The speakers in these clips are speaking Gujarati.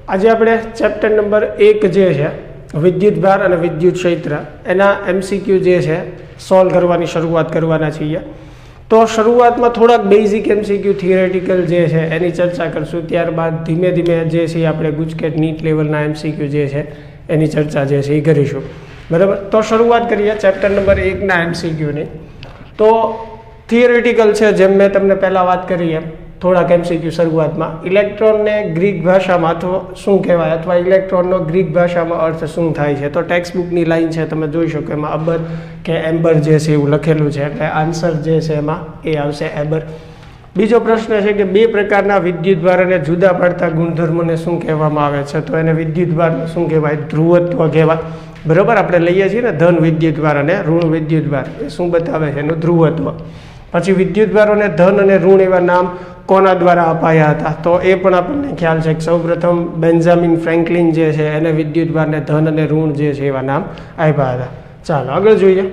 આજે આપણે ચેપ્ટર નંબર 1 જે છે વિદ્યુતભાર અને વિદ્યુત ક્ષેત્ર એના એમસીક્યુ જે છે સોલ્વ કરવાની શરૂઆત કરવાના છીએ. તો શરૂઆતમાં થોડાક બેઝિક એમસીક્યુ થિયરેટિકલ જે છે એની ચર્ચા કરશું. ત્યારબાદ ધીમે ધીમે જે છે આપણે ગુજકેટ નીટ લેવલના એમસીક્યુ જે છે એની ચર્ચા જે છે એ કરીશું. બરાબર, તો શરૂઆત કરીએ ચેપ્ટર નંબર 1ના એમસીક્યુની. તો થિયરેટિકલ છે, જેમ મેં તમને પહેલાં વાત કરી એમ થોડાક એમસીક્યુ શરૂઆતમાં. ઇલેક્ટ્રોનને ગ્રીક ભાષામાં અથવા શું કહેવાય અથવા ઇલેક્ટ્રોનનો ગ્રીક ભાષામાં અર્થ શું થાય છે? તો ટેક્સ્ટ બુકની લાઈન છે, તમે જોઈ શકો એમાં અબર કે એમ્બર જે છે એવું લખેલું છે, એટલે આન્સર જે છે એમાં એ આવશે એબર. બીજો પ્રશ્ન છે કે બે પ્રકારના વિદ્યુતભાર અને જુદા પડતા ગુણધર્મોને શું કહેવામાં આવે છે? તો એને વિદ્યુતભાર શું કહેવાય? ધ્રુવત્વ કહેવાય. બરાબર, આપણે લઈએ છીએ ને ધન વિદ્યુતભાર અને ઋણ વિદ્યુતભાર, એ શું બતાવે છે? એનું ધ્રુવત્વ. પછી વિદ્યુતભારોને ધન અને ઋણ એવા નામ કોના દ્વારા અપાયા હતા? તો એ પણ આપણને ખ્યાલ છે કે સૌપ્રથમ બેન્જામિન ફ્રેન્કલિન જે છે એને વિદ્યુતભારને ધન અને ઋણ જે છે એવા નામ આપ્યા હતા. ચાલો આગળ જોઈએ.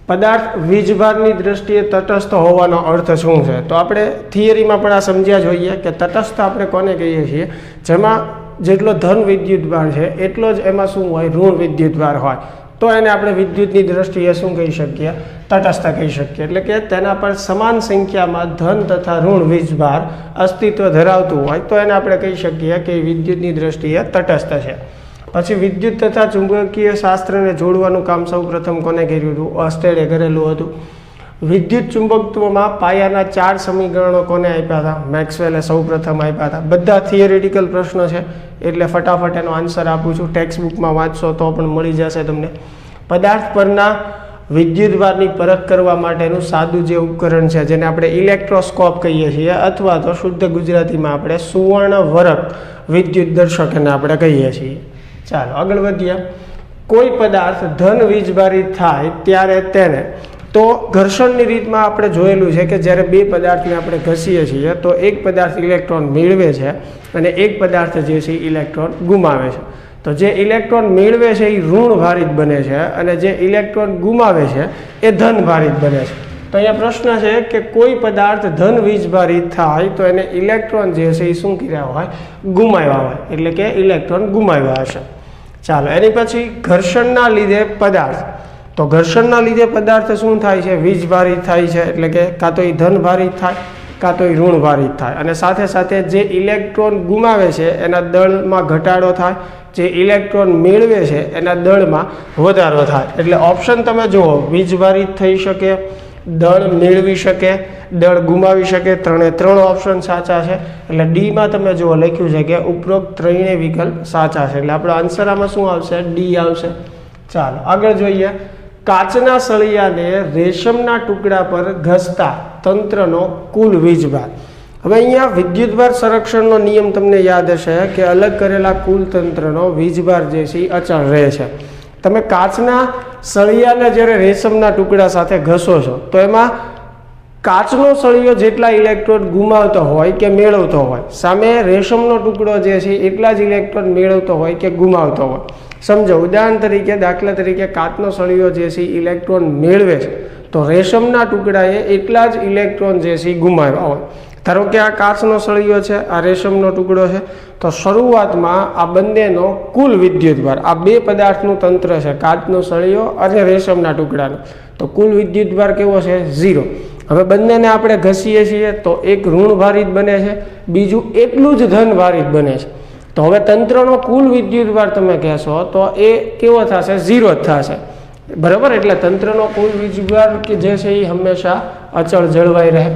પદાર્થ વીજભારની દ્રષ્ટિએ તટસ્થ હોવાનો અર્થ શું છે? તો આપણે થિયરીમાં પણ આ સમજ્યા જોઈએ કે તટસ્થ આપણે કોને કહીએ છીએ? જેમાં જેટલો ધન વિદ્યુતભાર છે એટલો જ એમાં શું હોય? ઋણ વિદ્યુતભાર હોય. તો એને આપણે વિદ્યુતની દ્રષ્ટિએ શું કહી શકીએ? તટસ્થ કહી શકીએ. એટલે કે તેના પર સમાન સંખ્યામાં ધન તથા ઋણ વીજભાર અસ્તિત્વ ધરાવતું હોય તો એને આપણે કહી શકીએ કે વિદ્યુતની દ્રષ્ટિએ તટસ્થ છે. પછી વિદ્યુત તથા ચુંબકીય શાસ્ત્રને જોડવાનું કામ સૌ પ્રથમ કોને કર્યું હતું? ઓર્સ્ટેડે કરેલું હતું. વિદ્યુત ચુંબકત્વમાં પાયાના 4 સમીકરણો કોને આપ્યા હતા? મેક્સવેલે સૌ પ્રથમ આપ્યા હતા. બધા થિયરેટિકલ પ્રશ્નો છે એટલે ફટાફટ એનો આન્સર આપું છું. ટેક્સ્ટ બુકમાં વાંચશો તો પણ મળી જશે તમને. પદાર્થ પરના વિદ્યુતભારની પરખ કરવા માટેનું સાદું જે ઉપકરણ છે જેને આપણે ઇલેક્ટ્રોસ્કોપ કહીએ છીએ, અથવા તો શુદ્ધ ગુજરાતીમાં આપણે સુવર્ણ વરખ વિદ્યુત દર્શકને આપણે કહીએ છીએ. ચાલો આગળ વધીએ. કોઈ પદાર્થ ધન વીજભારિત થાય ત્યારે તેને, તો ઘર્ષણની રીતમાં આપણે જોયેલું છે કે જ્યારે બે પદાર્થને આપણે ઘસીએ છીએ તો એક પદાર્થ ઇલેક્ટ્રોન મેળવે છે અને એક પદાર્થ જે છે ઇલેક્ટ્રોન ગુમાવે છે. તો જે ઇલેક્ટ્રોન મેળવે છે એ ઋણ ભારિત બને છે અને જે ઇલેક્ટ્રોન ગુમાવે છે એ ધન ભારિત બને છે. તો અહીંયા પ્રશ્ન છે કે કોઈ પદાર્થ ધન વીજભારિત થાય તો એને ઇલેક્ટ્રોન જે છે એ શું કર્યા હોય? ગુમાવ્યા હોય, એટલે કે ઇલેક્ટ્રોન ગુમાવ્યા હશે. ચાલો એની પછી ઘર્ષણના લીધે પદાર્થ, તો ઘર્ષણના લીધે પદાર્થ શું થાય છે? વીજભારિત થાય છે, એટલે કે કાં તો એ ધન ભારિત થાય કાં તો એ ઋણ ભારિત થાય. અને સાથે સાથે જે ઇલેક્ટ્રોન ગુમાવે છે એના દળમાં ઘટાડો થાય, જે ઇલેક્ટ્રોન મેળવે છે એના દળમાં વધારો થાય. એટલે ઓપ્શન તમે જુઓ, વીજભારિત થઈ શકે, દળ મેળવી શકે, દળ ગુમાવી શકે, ત્રણ ઓપ્શન સાચા છે. એટલે ડીમાં તમે જુઓ લખ્યું છે કે ઉપરોક્ત ત્રણેય વિકલ્પ સાચા છે. એટલે આપણો આન્સર આમાં શું આવશે? ડી આવશે. ચાલો આગળ જોઈએ. કાચના સળિયાને રેશમના ટુકડા પર ઘસતા તંત્રનો કુલ વીજભાર. હવે અહીંયા વિદ્યુતભાર સંરક્ષણનો નિયમ તમને યાદ હશે કે અલગ કરેલા કુલ તંત્રનો વીજભાર જે છે એ અચળ રહે છે. તમે કાચના સળિયાને જ્યારે રેશમના ટુકડા સાથે ઘસો છો તો એમાં કાચનો સળિયો જેટલા ઇલેક્ટ્રોન ગુમાવતો હોય કે મેળવતો હોય, સામે રેશમનો ટુકડો જે છે એટલા જ ઇલેક્ટ્રોન મેળવતો હોય કે ગુમાવતો હોય. સમજો, ઉદાહરણ તરીકે, દાખલા તરીકે કાચનો સળિયો જે છે ઇલેક્ટ્રોન મેળવે છે તો રેશમના ટુકડાએ એટલા જ ઇલેક્ટ્રોન જે છે ગુમાવ્યા હોય. ધારો કે આ કાચનો સળિયો છે, આ રેશમનો ટુકડો છે, તો શરૂઆતમાં આ બંનેનો કુલ વિદ્યુતભાર, આ બે પદાર્થનું તંત્ર છે, કાચનો સળિયો અને રેશમના ટુકડાનો, તો કુલ વિદ્યુતભાર કેવો છે? 0. હવે બંનેને આપણે ઘસીએ છીએ તો એક ઋણ ભારિત બને છે, બીજું એટલું જ ધન ભારિત બને છે. તો હવે તંત્રનો કુલ વિદ્યુતભાર તમે કહેશો તો એ કેવો થશે? 0 જ થશે. બરાબર, એટલે તંત્રનો કુલ વીજભાર કે જે છે એ હંમેશા અચળ જળવાઈ રહે.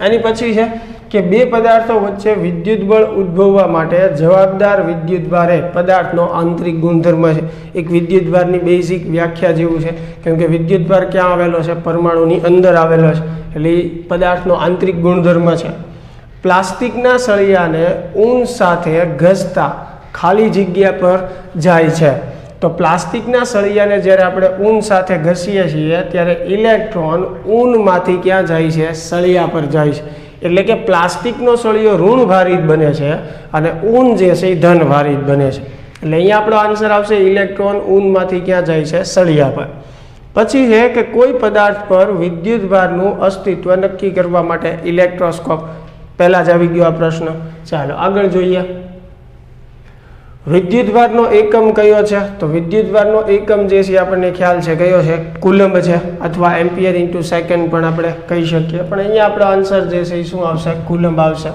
એની પછી છે કે બે પદાર્થો વચ્ચે વિદ્યુત બળ ઉદ્ભવવા માટે જવાબદાર વિદ્યુતભાર એ પદાર્થનો આંતરિક ગુણધર્મ છે. એક વિદ્યુતભારની બેઝિક વ્યાખ્યા જેવું છે, કેમ કે વિદ્યુતભાર ક્યાં આવેલો છે? પરમાણુની અંદર આવેલો છે, એટલે પદાર્થનો આંતરિક ગુણધર્મ છે. પ્લાસ્ટિકના સળિયાને ઊન સાથે ઘસતા ખાલી જગ્યા પર જાય છે. તો પ્લાસ્ટિકના સળિયાને જ્યારે આપણે ઊન સાથે ઘસીએ છીએ ત્યારે ઇલેક્ટ્રોન ઊનમાંથી ક્યાં જાય છે? સળિયા પર જાય છે. એટલે કે પ્લાસ્ટિકનો સળિયો ઋણ ભારિત બને છે અને ઊન જે છે એ ધન ભારિત બને છે. એટલે અહીંયા આપણો આન્સર આવશે ઇલેક્ટ્રોન ઊનમાંથી ક્યાં જાય છે? સળિયા પર. પછી છે કે કોઈ પદાર્થ પર વિદ્યુતભારનું અસ્તિત્વ નક્કી કરવા માટે ઇલેક્ટ્રોસ્કોપ પહેલા જ આવી ગયો આ પ્રશ્ન. ચાલો આગળ જોઈએ. વિદ્યુતભારનો એકમ કયો છે? તો વિદ્યુતભારનો એકમ જે છે આપણને ખ્યાલ છે કયો છે? કુલંબ છે, અથવા એમ્પિયર ઇન્ટુ સેકન્ડ પણ આપણે કહી શકીએ, પણ અહીંયા આપણો આન્સર જે છે એ શું આવશે? કુલંબ આવશે.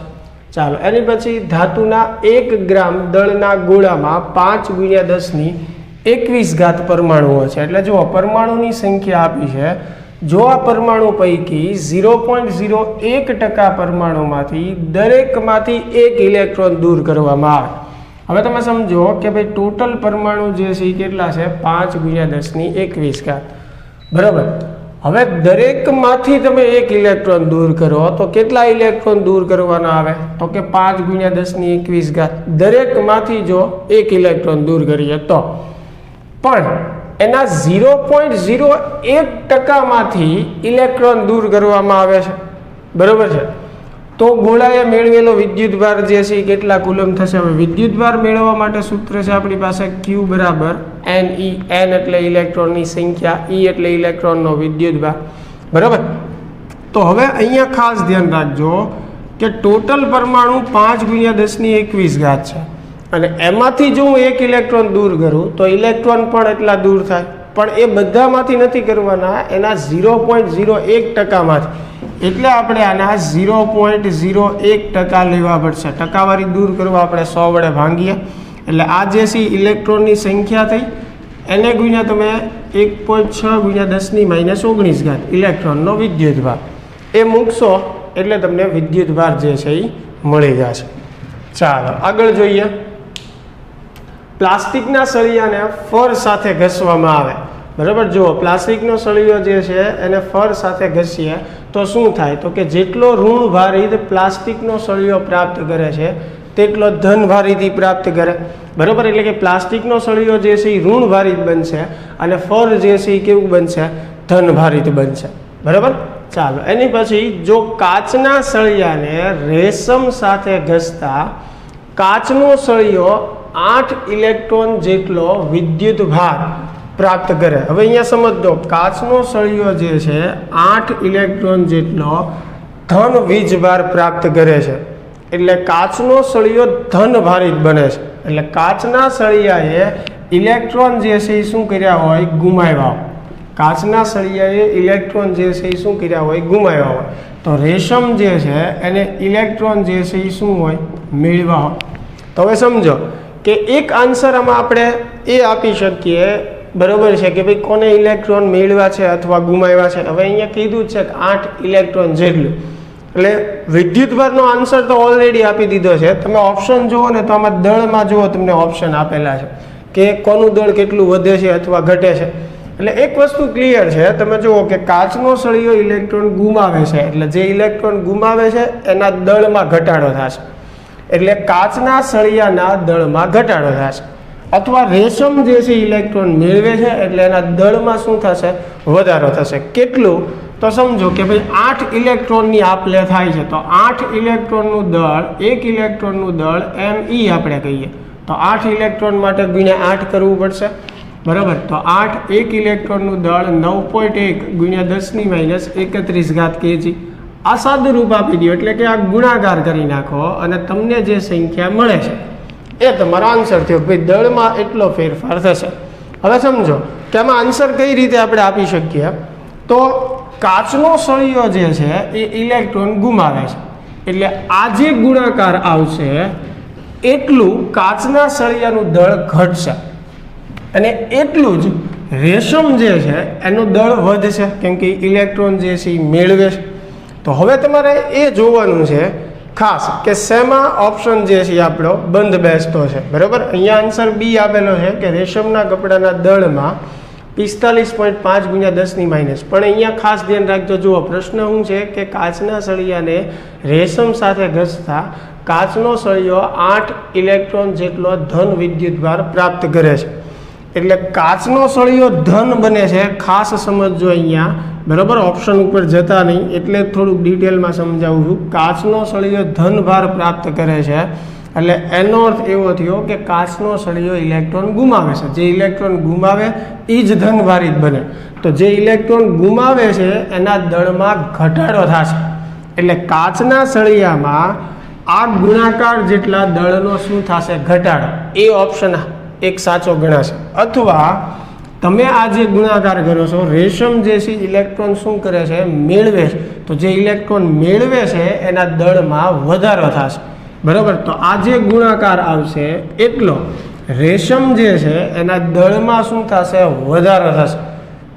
ચાલો એની પછી ધાતુના 1 ગ્રામ દળના ગોળામાં 5×10⁻21 પરમાણુઓ છે. એટલે જુઓ પરમાણુની સંખ્યા આપી છે. જો આ પરમાણુ પૈકી 0.01% પરમાણુમાંથી દરેકમાંથી 1 ઇલેક્ટ્રોન દૂર કરવામાં આવે. હવે તમે સમજો કે ભાઈ ટોટલ પરમાણુ જે છે એ કેટલા છે? 5×10⁻21. બરાબર. હવે દરેકમાંથી તમે 1 ઇલેક્ટ્રોન દૂર કરો તો કેટલા ઇલેક્ટ્રોન દૂર કરવાના આવે? તો કે 5×10⁻21. દરેકમાંથી જો 1 ઇલેક્ટ્રોન દૂર કરીએ તો, પણ એના 0.01%માંથી ઇલેક્ટ્રોન દૂર કરવામાં આવે છે. બરોબર છે. તો ગોળાએ મેળવેલો વિદ્યુતભાર જે છે એ કેટલા કુલમ થશે? હવે વિદ્યુતભાર મેળવવા માટે સૂત્ર છે આપણી પાસે Q બરાબર Ne. N એટલે ઇલેક્ટ્રોનની સંખ્યા, E એટલે ઇલેક્ટ્રોનનો વિદ્યુતભાર. બરાબર. તો હવે અહીંયા ખાસ ધ્યાન રાખજો કે ટોટલ પરમાણુ 5×10⁻21 છે, અને એમાંથી જો હું 1 ઇલેક્ટ્રોન દૂર કરું તો ઇલેક્ટ્રોન પણ એટલા દૂર થાય, પણ એ બધામાંથી નથી કરવાના, એના 0.01%માંથી. એટલે આપણે આના 0.01% લેવા પડશે. ટકાવારી દૂર કરવા આપણે 100 વડે ભાંગીએ, એટલે આ જે છે ઇલેક્ટ્રોનની સંખ્યા થઈ, એને ગુણ્યા તમે 1.6×10⁻19 ઇલેક્ટ્રોનનો વિદ્યુતભાર એ મૂકશો એટલે તમને વિદ્યુતભાર જે છે એ મળી જશે. ચાલો આગળ જોઈએ. પ્લાસ્ટિકના સળિયાને ફર સાથે ઘસવામાં આવે. બરાબર. જુઓ પ્લાસ્ટિકનો સળિયો જે છે એને ફર સાથે ઘસીએ તો શું થાય? તો કે જેટલો ઋણ ભારિત પ્લાસ્ટિકનો સળિયો પ્રાપ્ત કરે છે તેટલો ધન ભારિત પ્રાપ્ત કરે. બરાબર. એટલે કે પ્લાસ્ટિકનો સળિયો જે છે એ ઋણ ભારિત બનશે, અને ફર જે છે એ કેવું બનશે? ધન ભારિત બનશે. બરાબર. ચાલો એની પછી જો કાચના સળિયાને રેશમ સાથે ઘસતા કાચનો સળિયો 8 ઇલેક્ટ્રોન જેટલો વિદ્યુત ભાર પ્રાપ્ત કરે. હવે અહીંયા સમજો, કાચનો સળિયો જે છે 8 ઇલેક્ટ્રોન જેટલો ધન વીજભાર પ્રાપ્ત કરે છે, એટલે કાચનો સળિયો ધન ભારિત બને છે. એટલે કાચના સળિયાએ ઇલેક્ટ્રોન જે છે એ શું કર્યા હોય? ગુમાવ્યા હોય. કાચના સળિયાએ ઇલેક્ટ્રોન જે છે એ શું કર્યા હોય? ગુમાવ્યા હોય. તો રેશમ જે છે એને ઇલેક્ટ્રોન જે છે એ શું હોય? મેળવ્યા હોય. તો હવે સમજો કે એક આન્સર આમાં આપણે એ આપી શકીએ, બરોબર છે, કે ભાઈ કોને ઇલેક્ટ્રોન મેળવ્યા છે અથવા ગુમાવ્યા છે. હવે અહીંયા કીધું છે કે 8 ઇલેક્ટ્રોન જેટલું, એટલે વિદ્યુતભારનો આન્સર તો ઓલરેડી આપી દીધો છે. તમે ઓપ્શન જુઓ ને તો આમાં દળમાં જુઓ, તમને ઓપ્શન આપેલા છે કે કોનું દળ કેટલું વધે છે અથવા ઘટે છે. એટલે એક વસ્તુ ક્લિયર છે, તમે જુઓ કે કાચનો સળિયો ઇલેક્ટ્રોન ગુમાવે છે, એટલે જે ઇલેક્ટ્રોન ગુમાવે છે એના દળમાં ઘટાડો થશે, એટલે કાચના સળિયાના દળમાં ઘટાડો થશે. અથવા રેશમ જે છે ઇલેક્ટ્રોન મેળવે છે એટલે એના દળમાં શું થશે? વધારો થશે. કેટલું? તો સમજો કે ભાઈ 8 ઇલેક્ટ્રોનની આપ-લે થાય છે, તો 8 ઇલેક્ટ્રોનનું દળ, 1 ઇલેક્ટ્રોનનું દળ Me આપણે કહીએ, તો 8 ઇલેક્ટ્રોન માટે ગુણ્યા 8 કરવું પડશે. બરાબર. તો 8 1 ઇલેક્ટ્રોનનું દળ 9.1×10⁻31 kg. આ સાદું રૂપ આપી દો, એટલે કે આ ગુણાકાર કરી નાખો અને તમને જે સંખ્યા મળે છે એ તમારો આન્સર થયો. ભાઈ દળમાં એટલો ફેરફાર થશે. હવે સમજો કે આમાં આન્સર કઈ રીતે આપણે આપી શકીએ? તો કાચનો સળિયો જે છે એ ઇલેક્ટ્રોન ગુમાવે છે, એટલે આ જે ગુણાકાર આવશે એટલું કાચના સળિયાનું દળ ઘટશે, અને એટલું જ રેશમ જે છે એનું દળ વધશે, કેમ કે ઇલેક્ટ્રોન જે છે એ મેળવે છે. તો હવે તમારે એ જોવાનું છે ખાસ કે શેમાં ઓપ્શન જે છે આપણો બંધ બેસતો છે. બરાબર. અહીંયા આન્સર બી આપેલો છે કે રેશમના કપડાના દળમાં 45.5×10⁻. પણ અહીંયા ખાસ ધ્યાન રાખજો, જુઓ પ્રશ્ન શું છે કે કાચના સળિયાને રેશમ સાથે ઘસતા કાચનો સળિયો 8 ઇલેક્ટ્રોન જેટલો ધન વિદ્યુતભાર પ્રાપ્ત કરે છે, એટલે કાચનો સળિયો ધન બને છે. ખાસ સમજજો અહીંયા. બરાબર. ઓપ્શન ઉપર જતા નહીં, એટલે થોડુંક ડિટેલમાં સમજાવું છું. કાચનો સળિયો ધન ભાર પ્રાપ્ત કરે છે, એટલે એનો અર્થ એવો થયો કે કાચનો સળિયો ઇલેક્ટ્રોન ગુમાવે છે. જે ઇલેક્ટ્રોન ગુમાવે એ જ ધન ભારિત બને. તો જે ઇલેક્ટ્રોન ગુમાવે છે એના દળમાં ઘટાડો થશે, એટલે કાચના સળિયામાં આ ગુણાકાર જેટલા દળનો શું થશે? ઘટાડો. એ ઓપ્શન એક સાચો ગણાશે. અથવા તમે આ જે ગુણાકાર કરો છો, રેશમ જે છે ઇલેક્ટ્રોન શું કરે છે? મેળવે છે. તો જે ઇલેક્ટ્રોન મેળવે છે એના દળમાં વધારો થશે. બરાબર. તો આ જે ગુણાકાર આવશે એટલો રેશમ જે છે એના દળમાં શું થશે? વધારો થશે.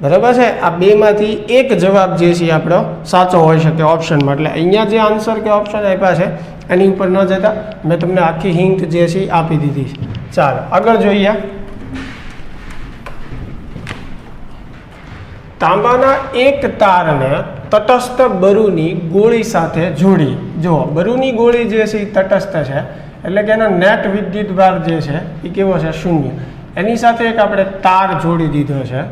બરાબર છે. આ બેમાંથી એક જવાબ જે છે આપણો સાચો હોઈ શકે ઓપ્શનમાં. એટલે અહીંયા જે આન્સર કે ઓપ્શન આપ્યા છે એની ઉપર ન જતા મેં તમને આખી હિન્ટ જે છે આપી દીધી છે. ચાલો આગળ જોઈએ. તાંબાના એક તારને તટસ્થ બરુની ગોળી સાથે જોડી. જો બરુની ગોળી જે છે એ તટસ્થ છે, એટલે કે એનો નેટ વિદ્યુતભાર જે છે એ કેવો છે? 0. એની સાથે એક આપણે તાર જોડી દીધો છે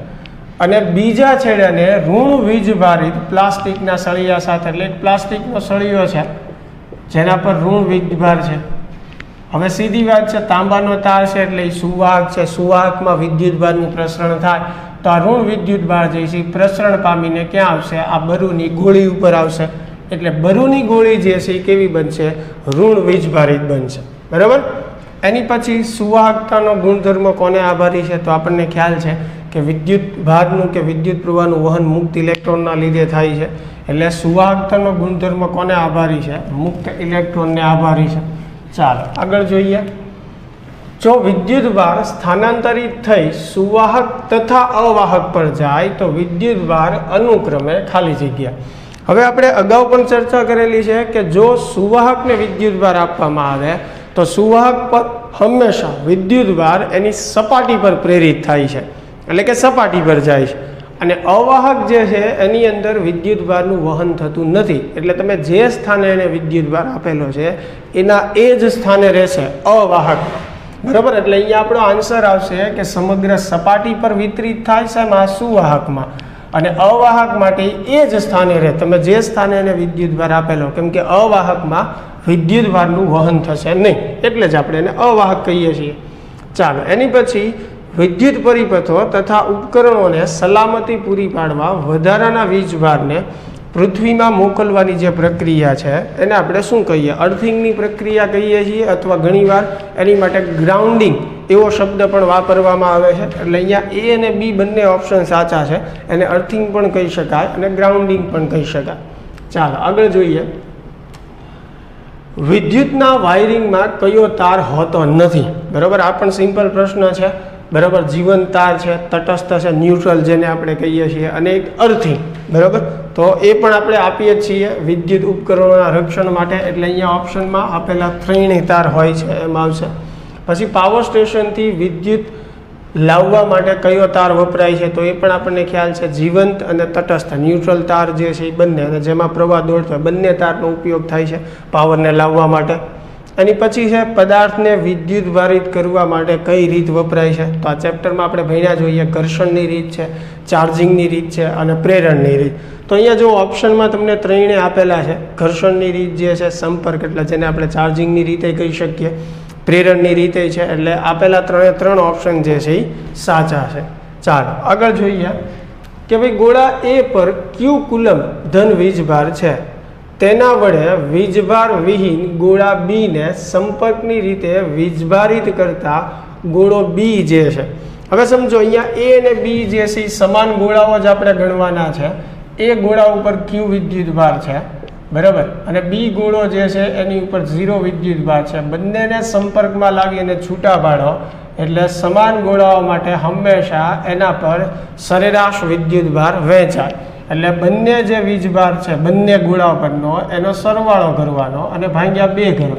અને બીજા છેડાને ઋણ વીજભારિત પ્લાસ્ટિકના સળિયા સાથે, એટલે એક પ્લાસ્ટિકનો સળિયો છે જેના પર ઋણ વીજભાર છે. હવે સીધી વાત છે, તાંબાનો તાર છે એટલે એ સુવાહક છે. સુવાહકમાં વિદ્યુતભારનું પ્રસરણ થાય તો આ ઋણ વિદ્યુતભાર જે છે પ્રસરણ પામીને ક્યાં આવશે? આ બરુની ગોળી ઉપર આવશે. એટલે બરુની ગોળી જે છે એ કેવી બનશે? ઋણ વીજભારિત બનશે. બરાબર. એની પછી સુવાહકતાનો ગુણધર્મ કોને આભારી છે? તો આપણને ખ્યાલ છે કે વિદ્યુત ભારનું કે વિદ્યુત પ્રવાહનું વહન મુક્ત ઇલેક્ટ્રોનના લીધે થાય છે. એટલે સુવાહકતાનો ગુણધર્મ કોને આભારી છે? મુક્ત ઇલેક્ટ્રોનને આભારી છે. ચાલો આગળ જોઈએ. જો વિદ્યુતભાર સ્થાનાંતરિત થઈ સુવાહક તથા અવાહક પર જાય તો વિદ્યુતભાર અનુક્રમે ખાલી જગ્યા. હવે આપણે અગાઉ પણ ચર્ચા કરેલી છે કે જો સુવાહકને વિદ્યુતભાર આપવામાં આવે તો સુવાહક પર હંમેશા વિદ્યુતભાર એની સપાટી પર પ્રેરિત થાય છે, એટલે કે સપાટી પર જાય છે. અને અવાહક જે છે એની અંદર વિદ્યુતભારનું વહન થતું નથી. એટલે તમે જે સ્થાને એને વિદ્યુતભાર આપેલો છે એના એ જ સ્થાને રહેશે અવાહક. બરાબર. એટલે અહીંયા આપણો આન્સર આવશે કે સમગ્ર સપાટી પર વિતરિત થાય છે એમાં સુવાહકમાં, અને અવાહક માટે એ જ સ્થાને રહે, તમે જે સ્થાને એને વિદ્યુતભાર આપેલો. કેમ કે અવાહકમાં વિદ્યુતભારનું વહન થશે નહીં, એટલે જ આપણે એને અવાહક કહીએ છીએ. ચાલો એની પછી વિદ્યુત પરિપથો તથા ઉપકરણોને સલામતી પૂરી પાડવા વધારાના વીજભારને પૃથ્વીમાં મોકલવાની જે પ્રક્રિયા છે એને આપણે શું કહીએ? અર્થિંગની પ્રક્રિયા કહીએ છીએ, અથવા ઘણીવાર એની માટે ગ્રાઉન્ડિંગ એવો શબ્દ પણ વાપરવામાં આવે છે. એટલે અહીંયા એ અને બી બંને ઓપ્શન સાચા છે. એને અર્થિંગ પણ કહી શકાય અને ગ્રાઉન્ડિંગ પણ કહી શકાય. ચાલો આગળ જોઈએ. વિદ્યુતના વાયરિંગમાં કયો તાર હોતો નથી? બરાબર. આ પણ સિમ્પલ પ્રશ્ન છે. બરાબર. જીવંત તાર છે, તટસ્થ છે, ન્યુટ્રલ જેને આપણે કહીએ છીએ, અને એક અર્થિંગ. બરાબર. તો એ પણ આપણે આપીએ છીએ વિદ્યુત ઉપકરણોના રક્ષણ માટે. એટલે અહીંયા ઓપ્શનમાં આપેલા ત્રણેય તાર હોય છે એમાં આવશે. પછી પાવર સ્ટેશનથી વિદ્યુત લાવવા માટે કયો તાર વપરાય છે? તો એ પણ આપણને ખ્યાલ છે જીવંત અને તટસ્થ ન્યુટ્રલ તાર જે છે એ બંને, અને જેમાં પ્રવાહ દોડતો હોય બંને તારનો ઉપયોગ થાય છે પાવરને લાવવા માટે. એની પછી છે પદાર્થને વિદ્યુત ભારિત કરવા માટે કઈ રીત વપરાય છે? તો આ ચેપ્ટરમાં આપણે ભણ્યા જોઈએ. ઘર્ષણની રીત છે, ચાર્જિંગની રીત છે અને પ્રેરણની રીત. તો અહીંયા જો ઓપ્શનમાં તમને ત્રણે આપેલા છે. ઘર્ષણની રીત જે છે સંપર્ક, એટલે જેને આપણે ચાર્જિંગની રીતે કહી શકીએ, પ્રેરણની રીતે છે. એટલે આપેલા ત્રણ ઓપ્શન જે છે એ સાચા છે. ચાલો આગળ જોઈએ કે ભાઈ ગોળા એ પર ક્યુ કુલમ ધન વીજભાર છે, તેના વડે વીજભાર વિહીન ગોળા બીને સંપર્કની રીતે વીજભારિત કરતા ગોળો બી જે છે. હવે સમજો અહીંયા એ અને બી જે છે સમાન ગોળાઓ જ આપણે ગણવાના છે. એ ગોળા ઉપર ક્યુ વિદ્યુતભાર છે, બરાબર, અને બી ગોળો જે છે એની ઉપર 0 વિદ્યુતભાર છે. બંનેને સંપર્કમાં લાવી અને છૂટા પાડો એટલે સમાન ગોળાઓ માટે હંમેશા એના પર સરેરાશ વિદ્યુતભાર વહેંચાય. એટલે બંને જે વીજભાર છે બંને ગોળા પરનો એનો સરવાળો કરવાનો અને ભાગ્યા 2 કરો.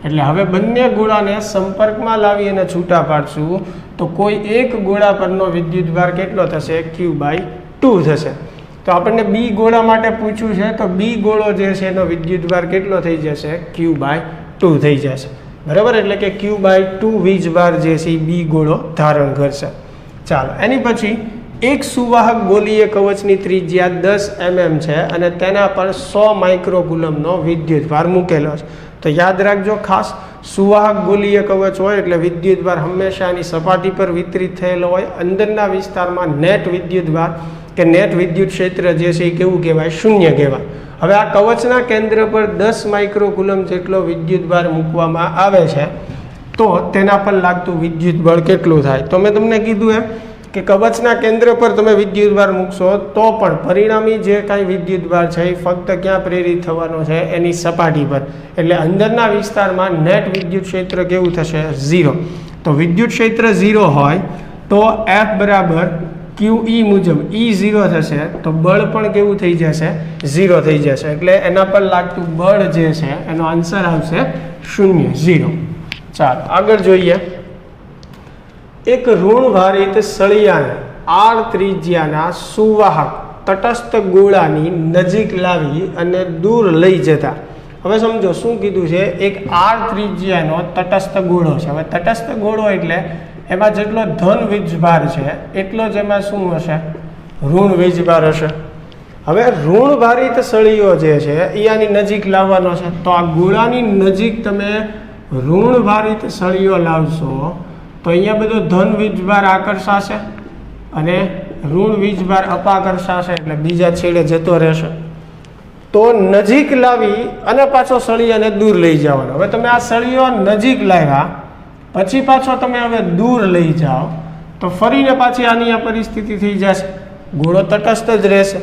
એટલે હવે બંને ગોળાને સંપર્કમાં લાવી અને છૂટા પાડશું તો કોઈ એક ગોળા પરનો વિદ્યુતભાર કેટલો થશે? Q/2 થશે. તો આપણને બી ગોળા માટે પૂછ્યું છે, તો બી ગોળો જે છે એનો વિદ્યુતભાર કેટલો થઈ જશે? Q/2 થઈ જશે. બરાબર. એટલે કે Q/2 વીજભાર જે છે એ બી ગોળો ધારણ કરશે. ચાલો એની પછી એક સુવાહક ગોલીય કવચની ત્રિજ્યા 10 mm છે અને તેના પર 100 માઇક્રોકુલમનો વિદ્યુતભાર મૂકેલો છે. તો યાદ રાખજો ખાસ, સુવાહક ગોલીય કવચ હોય એટલે વિદ્યુતભાર હંમેશા એની સપાટી પર વિતરિત થયેલો હોય. અંદરના વિસ્તારમાં નેટ વિદ્યુતભાર કે નેટ વિદ્યુત ક્ષેત્ર જે છે એ કેવું કહેવાય? 0 કહેવાય. હવે આ કવચના કેન્દ્ર પર 10 માઇક્રોકુલમ જેટલો વિદ્યુતભાર મૂકવામાં આવે છે તો તેના પર લાગતું વિદ્યુત બળ કેટલું થાય? તો મેં તમને કીધું એમ કે કવચના કેન્દ્ર પર તમે વિદ્યુતભાર મૂકશો તો પણ પરિણામી જે કાંઈ વિદ્યુતભાર છે એ ફક્ત ક્યાં પ્રેરિત થવાનો છે? એની સપાટી પર. એટલે અંદરના વિસ્તારમાં નેટ વિદ્યુત ક્ષેત્ર કેવું થશે? 0. તો વિદ્યુત ક્ષેત્ર 0 હોય તો F બરાબર QE મુજબ E 0 થશે તો બળ પણ કેવું થઈ જશે? 0 થઈ જશે. એટલે એના પર લાગતું બળ જે છે એનો આન્સર આવશે 0. ચાલો આગળ જોઈએ. એક ઋણભારિત સળિયાને R ત્રિજ્યાના સુવાહક તટસ્થ ગોળાની નજીક લાવી અને દૂર લઈ જતા. હવે સમજો શું કીધું છે? એક R ત્રિજ્યાનો તટસ્થ ગોળો છે. હવે તટસ્થ ગોળો એટલે એમાં જેટલો ધન વીજભાર છે એટલો જ એમાં શું હશે? ઋણ વીજભાર હશે. હવે ઋણભારિત સળિયો જે છે એ આની નજીક લાવવાનો છે. તો આ ગોળાની નજીક તમે ઋણભારિત સળિયો લાવશો તો અહીંયા બધો ધન વીજભાર આકર્ષાશે અને ઋણ વીજભાર અપાકર્ષાશે એટલે બીજા છેડે જતો રહેશે. તો નજીક લાવી અને પાછો સળિયાને દૂર લઈ જવાનો. હવે તમે આ સળિયો નજીક લાવ્યા પછી પાછો તમે હવે દૂર લઈ જાઓ તો ફરીને પાછી આની આ પરિસ્થિતિ થઈ જશે. ગોળો તટસ્થ જ રહેશે.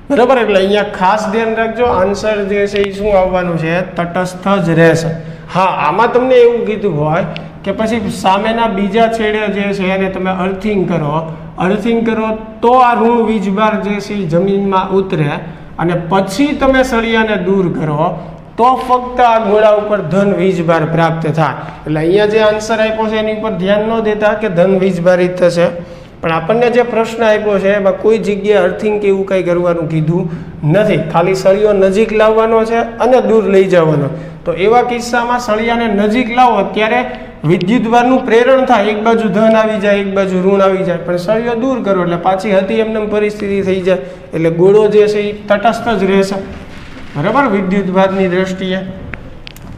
બરાબર. એટલે અહીંયા ખાસ ધ્યાન રાખજો, આન્સર જે છે એ શું આવવાનું છે? તટસ્થ જ રહેશે. હા, આમાં તમને એવું કીધું હોય કે પછી સામેના બીજા છેડે જે છે એને તમે અર્થિંગ કરો તો આ ઋણ વીજભાર જે છે એ જમીનમાં ઉતરે અને પછી તમે સળિયાને દૂર કરો તો ફક્ત આ ગોળા ઉપર ધન વીજભાર પ્રાપ્ત થાય. એટલે અહીંયા જે આન્સર આપ્યો છે એની ઉપર ધ્યાન ન દેતા કે ધન વીજભારિત થશે, પણ આપણને જે પ્રશ્ન આપ્યો છે એમાં કોઈ જગ્યાએ અર્થિંગ કે એવું કંઈ કરવાનું કીધું નથી. ખાલી સળિયો નજીક લાવવાનો છે અને દૂર લઈ જવાનો. તો એવા કિસ્સામાં સળિયાને નજીક લાવો ત્યારે વિદ્યુતભારનું પ્રેરણ થાય, એક બાજુ ધન આવી જાય એક બાજુ ઋણ આવી જાય, પણ સળિયો દૂર કરો એટલે પાછી હતી એમને પરિસ્થિતિ થઈ જાય. એટલે ગોળો જે છે એ તટસ્થ જ રહેશે. બરાબર, વિદ્યુતભારની દ્રષ્ટિએ.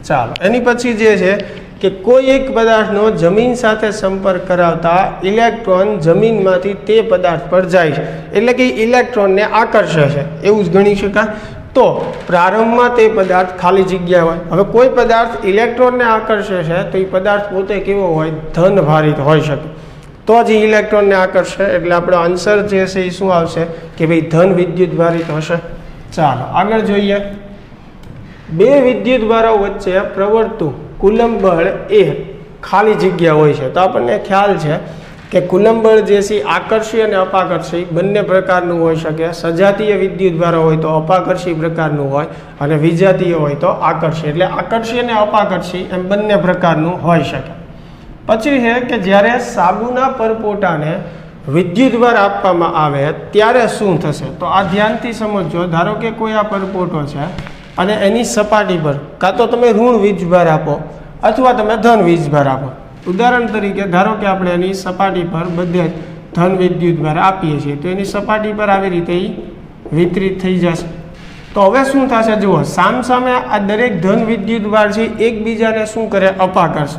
ચાલો એની પછી જે છે કે કોઈ એક પદાર્થનો જમીન સાથે સંપર્ક કરાવતા ઇલેક્ટ્રોન જમીનમાંથી તે પદાર્થ પર જાય છે, એટલે કે ઇલેક્ટ્રોનને આકર્ષે છે એવું જ ગણી શકાય. તો પ્રારંભમાં તે પદાર્થ ખાલી જગ્યા હોય. હવે કોઈ પદાર્થ ઇલેક્ટ્રોનને આકર્ષે છે તો એ પદાર્થ પોતે કેવો હોય? ધન ભારિત હોઈ શકે તો જ ઇલેક્ટ્રોનને આકર્ષે. એટલે આપણો આન્સર જે છે એ શું આવશે? કે ભાઈ ધન વિદ્યુત ભારિત હશે. ચાલો આગળ જોઈએ. બે વિદ્યુતભારો વચ્ચે પ્રવર્તતું કુલંબ બળ એ ખાલી જગ્યા હોય છે. તો આપણને ખ્યાલ છે કે કુલંબ બળ જે છે આકર્ષી અને અપાકર્ષી બંને પ્રકારનું હોઈ શકે. સજાતીય વિદ્યુતભારો હોય તો અપાકર્ષી પ્રકારનું હોય અને વિજાતીય હોય તો આકર્ષી. એટલે આકર્ષી અને અપાકર્ષી એમ બંને પ્રકારનું હોઈ શકે. પછી છે કે જ્યારે સાબુના પરપોટાને વિદ્યુતભાર આપવામાં આવે ત્યારે શું થશે? તો આ ધ્યાનથી સમજો. ધારો કે કોઈ આ પરપોટો છે અને એની સપાટી પર કાં તો તમે ઋણ વીજભાર આપો અથવા તમે ધન વીજભાર આપો. ઉદાહરણ તરીકે ધારો કે આપણે એની સપાટી પર બધે ધન વિદ્યુતભાર આપીએ છીએ તો એની સપાટી પર આવી રીતે વિતરિત થઈ જશે. તો હવે શું થશે? જુઓ, સામસામે આ દરેક ધન વિદ્યુતભાર છે એકબીજાને શું કરે? અપાકર્ષે.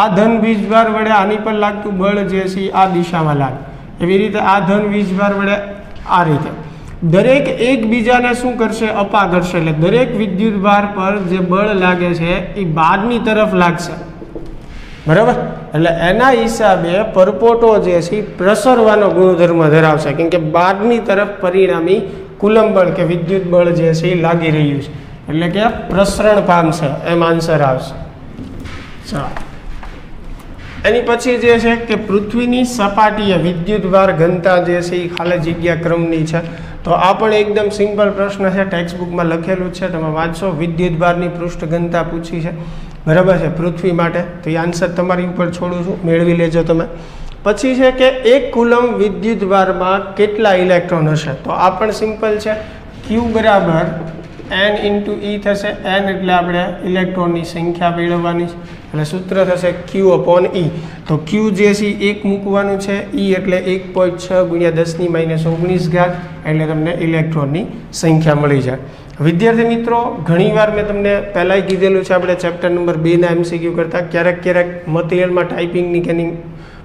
આ ધન વીજભાર વડે આની પર લાગતું બળ જે છે આ દિશામાં લાગે. એવી રીતે આ ધન વીજભાર વડે આ રીતે દરેક એકબીજાને શું કરશે? અપાકર્ષે. એટલે દરેક વિદ્યુતભાર પર જે બળ લાગે છે એ બહારની તરફ લાગશે. બરાબર. એટલે એના હિસાબે પરપોટો જે છે એ પ્રસરવાનો ગુણધર્મ ધરાવશે, કેમ કે બહારની તરફ પરિણામી કુલંબ બળ કે વિદ્યુત બળ જે છે એ લાગી રહ્યું છે, એટલે કે પ્રસરણ પામશે. એમ આન્સર આવશે. ચાલો એની પછી જે છે કે પૃથ્વીની સપાટીએ વિદ્યુતભાર ઘનતા જે છે એ ખાલી જગ્યા ક્રમની છે. તો આ પણ એકદમ સિમ્પલ પ્રશ્ન છે, ટેક્સ્ટ બુકમાં લખેલું છે, તમે વાંચો. વિદ્યુતભારની પૃષ્ઠ ઘનતા પૂછી છે, બરાબર છે, પૃથ્વી માટે. તો એ આન્સર તમારી ઉપર છોડું છું, મેળવી લેજો તમે. પછી છે કે એક કુલમ વિદ્યુતભારમાં કેટલા ઇલેક્ટ્રોન હશે? તો આ પણ સિમ્પલ છે. Q બરાબર n ઇન્ટુ E થશે. n એટલે આપણે ઇલેક્ટ્રોનની સંખ્યા મેળવવાની છે, એટલે સૂત્ર થશે Q અપોન E. તો Q જે છે 1 મૂકવાનું છે, E એટલે 1.6 × 10⁻19 એટલે તમને ઇલેક્ટ્રોનની સંખ્યા મળી જાય. વિદ્યાર્થી મિત્રો, ઘણીવાર મેં તમને પહેલાંય કીધેલું છે, આપણે ચેપ્ટર નંબર 2ના MCQ કરતાં ક્યારેક મટીરિયલમાં ટાઈપિંગની કે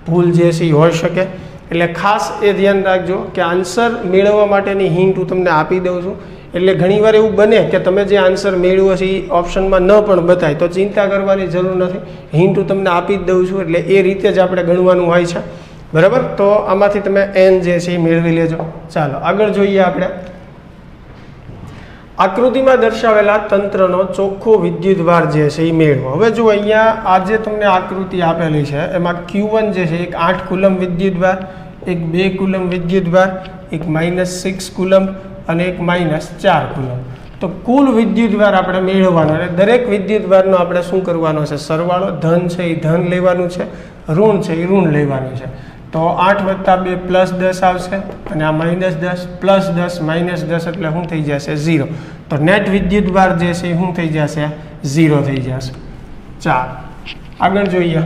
ભૂલ જે છે એ હોઈ શકે. એટલે ખાસ એ ધ્યાન રાખજો કે આન્સર મેળવવા માટેની હિન્ટ હું તમને આપી દઉં છું. એટલે ઘણીવાર એવું બને કે તમે જે આન્સર મેળવ્યો છે એ ઓપ્શનમાં ન પણ બતાય, તો ચિંતા કરવાની જરૂર નથી, હિન્ટ હું તમને આપી જ દઉં છું, એટલે એ રીતે જ આપણે ગણવાનું હોય છે, બરાબર. તો આમાંથી તમે n જે છે એ મેળવી લેજો. ચાલો આગળ જોઈએ આપણે. આકૃતિમાં દર્શાવેલા તંત્રનો ચોખ્ખો વિદ્યુતભાર જે છે એ મેળવો. હવે જો અહીંયા આ જે તમને આકૃતિ આપેલી છે એમાં Q1 જે છે એક 8 કુલમ વિદ્યુતભાર, એક 2 કુલમ વિદ્યુતભાર, એક -6 કુલમ અને એક -4 કુલમ. તો કુલ વિદ્યુતભાર આપણે મેળવવાનો, એટલે દરેક વિદ્યુતભારનો આપણે શું કરવાનો છે, સરવાળો. ધન છે એ ધન લેવાનું છે, ઋણ છે એ ઋણ લેવાનું છે. તો 8 + 2 +10 આવશે, અને આ -10 +10 -10 એટલે શું થઈ જશે, 0. તો નેટ વિદ્યુતભાર જે છે એ શું થઈ જશે, 0 થઈ જશે. ચાલો આગળ જોઈએ.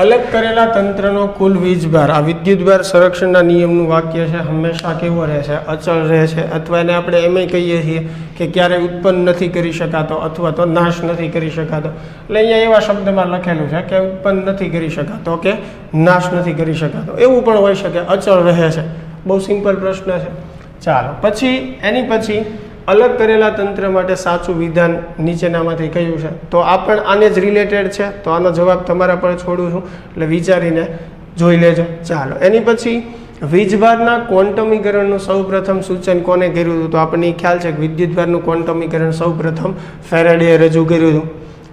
અલગ કરેલા તંત્રનો કુલ વીજભાર. આ વિદ્યુતભાર સંરક્ષણના નિયમનું વાક્ય છે, હંમેશા કેવો રહેશે, અચળ રહેશે, અથવા એને આપણે એમ કહીએ છીએ કે ક્યારેય ઉત્પન્ન નથી કરી શકાતો અથવા તો નાશ નથી કરી શકાતો. એટલે અહીંયા એવા શબ્દમાં લખેલું છે કે ઉત્પન્ન નથી કરી શકાતો કે નાશ નથી કરી શકાતો, એવું પણ હોઈ શકે, અચળ રહે છે. બહુ સિમ્પલ પ્રશ્ન છે. ચાલો પછી એની પછી અલગ કરેલા તંત્ર માટે સાચું વિધાન નીચેનામાંથી કયું છે? તો આ પણ આને જ રિલેટેડ છે, તો આનો જવાબ તમારા પર છોડું છું, એટલે વિચારીને જોઈ લેજો. ચાલો એની પછી વીજભારના ક્વોન્ટમીકરણનું સૌપ્રથમ સૂચન કોને કર્યું હતું? તો આપણને ખ્યાલ છે કે વિદ્યુતભારનું ક્વોન્ટમીકરણ સૌપ્રથમ ફેરાડેએ રજૂ કર્યું હતું.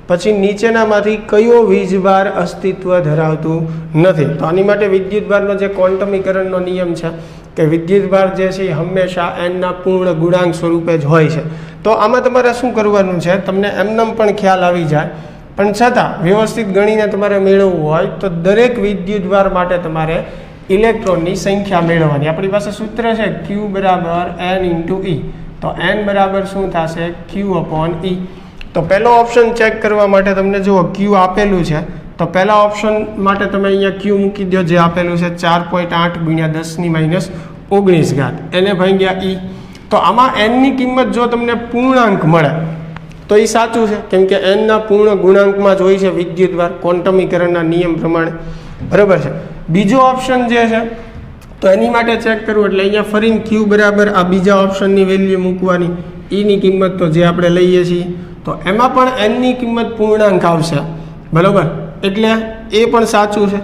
પછી નીચેનામાંથી કયો વીજભાર અસ્તિત્વ ધરાવતું નથી? તો આની માટે વિદ્યુતભારનો જે ક્વોન્ટમીકરણનો નિયમ છે કે વિદ્યુતભાર જે છે એ હંમેશા n ના પૂર્ણ ગુણાંક સ્વરૂપે જ હોય છે. તો આમાં તમારે શું કરવાનું છે, તમને એમનેમ પણ ખ્યાલ આવી જાય, પણ છતાં વ્યવસ્થિત ગણીને તમારે મેળવવું હોય તો દરેક વિદ્યુતભાર માટે તમારે ઇલેક્ટ્રોનની સંખ્યા મેળવવાની. આપણી પાસે સૂત્ર છે Q = n × E. તો n બરાબર શું થશે, Q/E. તો પહેલો ઓપ્શન ચેક કરવા માટે તમને જુઓ Q આપેલું છે, તો પહેલા ઓપ્શન માટે તમે અહીંયા Q મૂકી દો, જે આપેલું છે 4.8 × 10⁻19 એને ભાગ્યા E. તો આમાં n ની કિંમત જો તમને પૂર્ણાંક મળે તો એ સાચું છે, કેમ કે n ના પૂર્ણ ગુણાંકમાં જ હોય છે વિદ્યુતભાર ક્વોન્ટમીકરણના નિયમ પ્રમાણે, બરાબર છે. બીજો ઓપ્શન જે છે તો એની માટે ચેક કરવું, એટલે અહીંયા ફરીને Q બરાબર આ બીજા ઓપ્શનની વેલ્યુ મૂકવાની, E ની કિંમત તો જે આપણે લઈએ છીએ, તો એમાં પણ n ની કિંમત પૂર્ણાંક આવશે, બરાબર, એટલે એ પણ સાચું છે.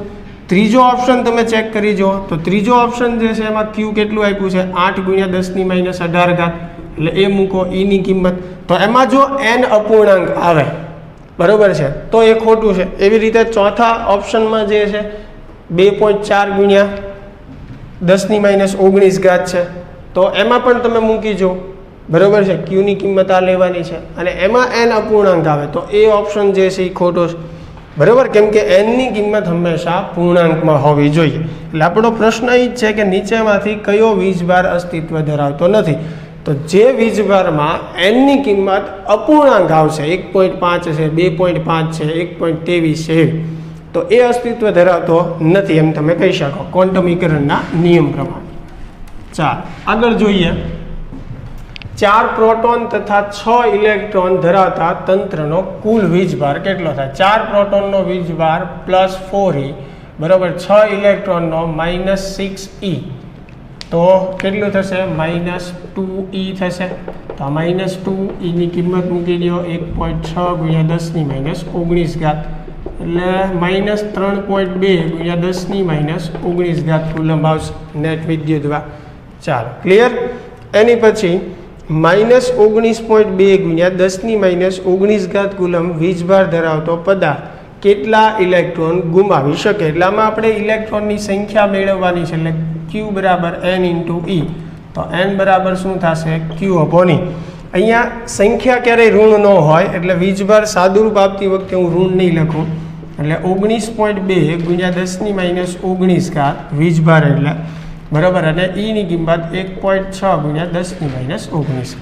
ત્રીજો ઓપ્શન તમે ચેક કરી જુઓ, તો ત્રીજો ઓપ્શન જે છે એમાં Q કેટલું આપ્યું છે, 8 × 10⁻18, એટલે એ મૂકો, E ની કિંમત. તો એમાં જો n અપૂર્ણાંક આવે, બરાબર છે, તો એ ખોટું છે. એવી રીતે ચોથા ઓપ્શનમાં જે છે 2.4 × 10⁻19 છે, તો એમાં પણ તમે મૂકી જો, બરાબર છે, Q ની કિંમત આ લેવાની છે, અને એમાં n અપૂર્ણાંક આવે, તો એ ઓપ્શન જે છે એ ખોટો છે, બરાબર, કેમ કે n ની કિંમત હંમેશા પૂર્ણાંકમાં હોવી જોઈએ. એટલે આપણો પ્રશ્ન એ જ છે કે નીચેમાંથી કયો વીજભાર અસ્તિત્વ ધરાવતો નથી? તો જે વીજભારમાં n ની કિંમત અપૂર્ણાંક આવશે, 1.5 છે, 2.5 છે, 1.23 છે, તો એ અસ્તિત્વ ધરાવતો નથી એમ તમે કહી શકો ક્વોન્ટમીકરણના નિયમ પ્રમાણે. ચાલો આગળ જોઈએ. 4 પ્રોટોન તથા 6 ઇલેક્ટ્રોન ધરાવતા તંત્રનો કુલ વીજભાર કેટલો થાય? 4 પ્રોટોનનો વીજભાર +4E, બરાબર, 6 ઇલેક્ટ્રોનનો -6E, તો કેટલું થશે, -2E થશે. તો આ -2E ની કિંમત મૂકી દો, 1.6 × 10⁻19, એટલે -3.2 × 10⁻19 કુલમ આવશે નેટ વિદ્યુતભાર. ચાલો ક્લિયર. એની પછી -19.2 × 10⁻19 કુલમ વીજભાર ધરાવતો પદાર્થ કેટલા ઇલેક્ટ્રોન ગુમાવી શકે? એટલે આમાં આપણે ઇલેક્ટ્રોનની સંખ્યા મેળવવાની છે, એટલે Q = n × E. તો n બરાબર શું થશે, Q/E. અહીંયા સંખ્યા ક્યારેય ઋણ ન હોય, એટલે વીજભાર સાદુરૂપ આપતી વખતે હું ઋણ નહીં લખું, એટલે 19.2 × 10⁻19 વીજભાર, એટલે બરાબર, અને E ની કિંમત 1.6 × 10⁻19.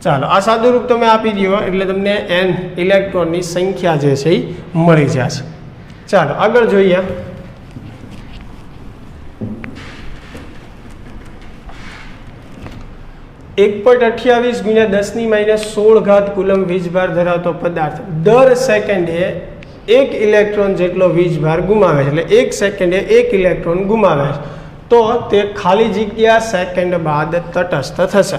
ચાલો આ સાદુરૂપ તમે આપી દો એટલે તમને n ઇલેક્ટ્રોનની સંખ્યા જે છે એ મળી જશે. ચાલો આગળ જોઈએ. (1.28 × 10⁻16 કુલમ વીજભાર ધરાવતો પદાર્થ દર સેકન્ડે 1 ઇલેક્ટ્રોન જેટલો વીજભાર ગુમાવે છે, એટલે 1 સેકન્ડે 1 ઇલેક્ટ્રોન ગુમાવે છે. તો તે ખાલી જગ્યા સેકન્ડ બાદ તટસ્થ થશે.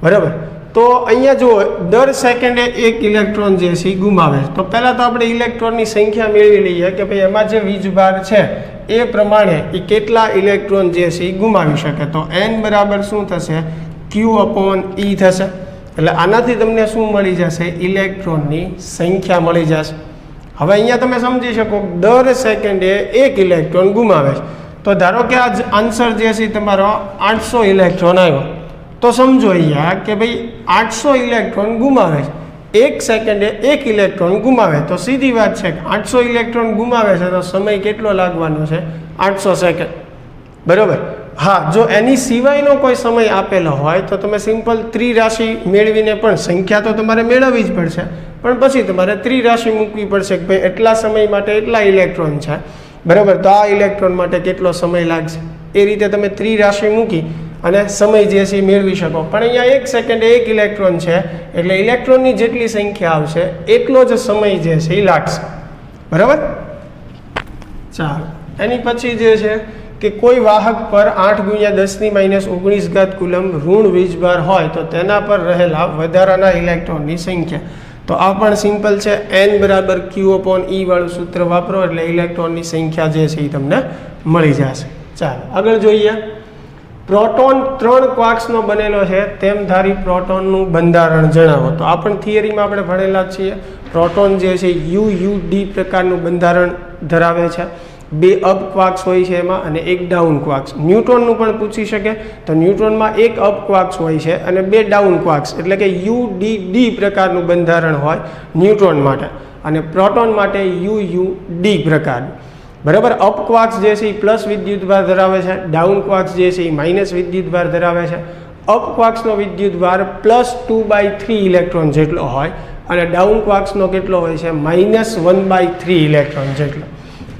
બરાબર. તો અહીંયા જુઓ, દર સેકન્ડે એક ઇલેક્ટ્રોન જે છે એ ગુમાવે. તો પહેલાં તો આપણે ઇલેક્ટ્રોનની સંખ્યા મેળવી લઈએ કે ભાઈ એમાં જે વીજભાર છે એ પ્રમાણે એ કેટલા ઇલેક્ટ્રોન જે છે એ ગુમાવી શકે. તો n બરાબર શું થશે? Q/E થશે. એટલે આનાથી તમને શું મળી જશે? ઇલેક્ટ્રોનની સંખ્યા મળી જશે. હવે અહીંયા તમે સમજી શકો, દર સેકન્ડે એક ઇલેક્ટ્રોન ગુમાવે છે. તો ધારો કે આ આન્સર જે છે તમારો 800 ઇલેક્ટ્રોન આવ્યો, તો સમજો અહીંયા કે ભાઈ 800 ઇલેક્ટ્રોન ગુમાવે છે. એક સેકન્ડે એક ઇલેક્ટ્રોન ગુમાવે, તો સીધી વાત છે કે 800 ઇલેક્ટ્રોન ગુમાવે છે તો સમય કેટલો લાગવાનો છે? 800 સેકન્ડ. બરાબર. હા, જો એની સિવાયનો કોઈ સમય આપેલો હોય તો તમે સિમ્પલ ત્રિરાશિ મેળવીને પણ સંખ્યા તો તમારે મેળવવી જ પડશે, પણ પછી તમારે ત્રિરાશિ મૂકવી પડશે કે ભાઈ એટલા સમય માટે એટલા ઇલેક્ટ્રોન છે. બરાબર. તો આ ઇલેક્ટ્રોન માટે કેટલો સમય લાગશે, એ રીતે તમે ત્રિરાશિ મૂકી અને સમય જે છે એ મેળવી શકો. પણ અહીંયા એક સેકન્ડે એક ઇલેક્ટ્રોન છે એટલે ઇલેક્ટ્રોનની જેટલી સંખ્યા આવશે એટલો જ સમય જે છે એ લાગશે. બરાબર. ચાલો, એની પછી જે છે કે કોઈ વાહક પર 8 × 10⁻19 કુલમ ઋણ વીજભાર હોય તો તેના પર રહેલા વધારાના ઇલેક્ટ્રોનની સંખ્યા. તો આ પણ સિમ્પલ છે. n બરાબર Q/E વાળું સૂત્ર વાપરો એટલે ઇલેક્ટ્રોનની સંખ્યા જે છે એ તમને મળી જશે. ચાલો આગળ જોઈએ. પ્રોટોન 3 ક્વાર્ક્સનો બનેલો છે તેમ ધારી પ્રોટોનનું બંધારણ જણાવો. તો આ પણ થિયરીમાં આપણે ભણેલા જ છીએ. પ્રોટોન જે છે UUD પ્રકારનું બંધારણ ધરાવે છે. 2 અપ ક્વાર્ક્સ હોય છે એમાં અને 1 ડાઉન ક્વાર્ક્સ. ન્યુટ્રોનનું પણ પૂછી શકે તો ન્યુટ્રોનમાં 1 અપ ક્વાર્ક્સ હોય છે અને 2 ડાઉન ક્વાર્ક્સ, એટલે કે UDD પ્રકારનું બંધારણ હોય ન્યુટ્રોન માટે અને પ્રોટોન માટે UUD પ્રકારનું. બરાબર. અપ ક્વાર્ક્સ જે છે એ પ્લસ વિદ્યુતભાર ધરાવે છે, ડાઉન ક્વાર્ક્સ જે છે એ માઇનસ વિદ્યુતભાર ધરાવે છે. અપ ક્વાર્ક્સનો વિદ્યુતભાર +2/3 ઇલેક્ટ્રોન જેટલો હોય અને ડાઉન ક્વાર્ક્સનો કેટલો હોય છે? -1/3 ઇલેક્ટ્રોન જેટલો.